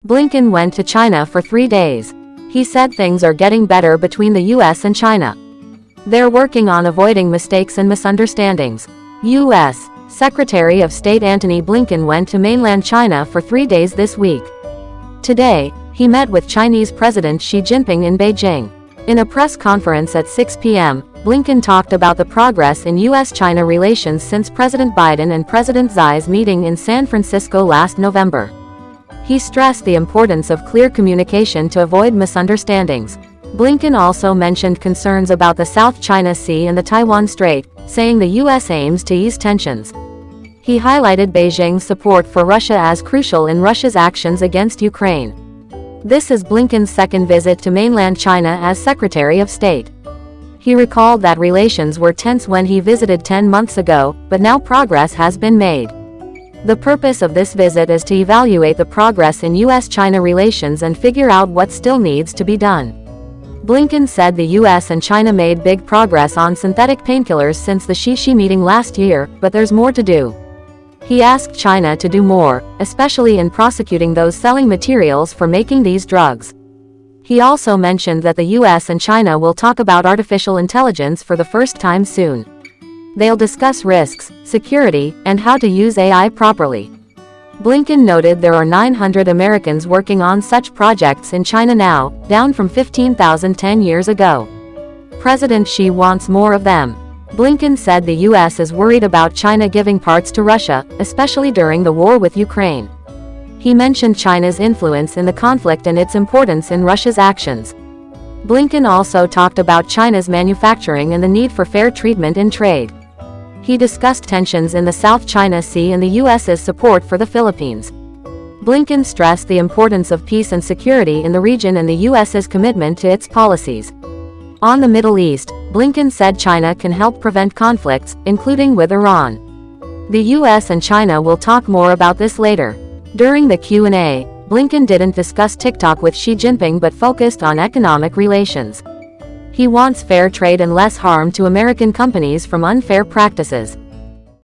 Blinken went to China for 3 days. He said things are getting better between the US and China. They're working on avoiding mistakes and misunderstandings. U.S. Secretary of State Antony Blinken went to mainland China for 3 days this week. Today, he met with Chinese President Xi Jinping in Beijing. In a press conference at 6 p.m., Blinken talked about the progress in U.S.-China relations since President Biden and President Xi's meeting in San Francisco last November. He stressed the importance of clear communication to avoid misunderstandings. Blinken also mentioned concerns about the South China Sea and the Taiwan Strait, saying the U.S. aims to ease tensions. He highlighted Beijing's support for Russia as crucial in Russia's actions against Ukraine. This is Blinken's second visit to mainland China as Secretary of State. He recalled that relations were tense when he visited 10 months ago, but now progress has been made. The purpose of this visit is to evaluate the progress in U.S.-China relations and figure out what still needs to be done. Blinken said the U.S. and China made big progress on synthetic painkillers since the Xi meeting last year, but there's more to do. He asked China to do more, especially in prosecuting those selling materials for making these drugs. He also mentioned that the U.S. and China will talk about artificial intelligence for the first time soon. They'll discuss risks, security, and how to use AI properly. Blinken noted there are 900 Americans working on such projects in China now, down from 15,000 10 years ago. President Xi wants more of them. Blinken said the U.S. is worried about China giving parts to Russia, especially during the war with Ukraine. He mentioned China's influence in the conflict and its importance in Russia's actions. Blinken also talked about China's manufacturing and the need for fair treatment in trade. He discussed tensions in the South China Sea and the U.S.'s support for the Philippines. Blinken stressed the importance of peace and security in the region and the U.S.'s commitment to its policies. On the Middle East, Blinken said China can help prevent conflicts, including with Iran. The U.S. and China will talk more about this later. During the Q&A, Blinken didn't discuss TikTok with Xi Jinping but focused on economic relations. He wants fair trade and less harm to American companies from unfair practices.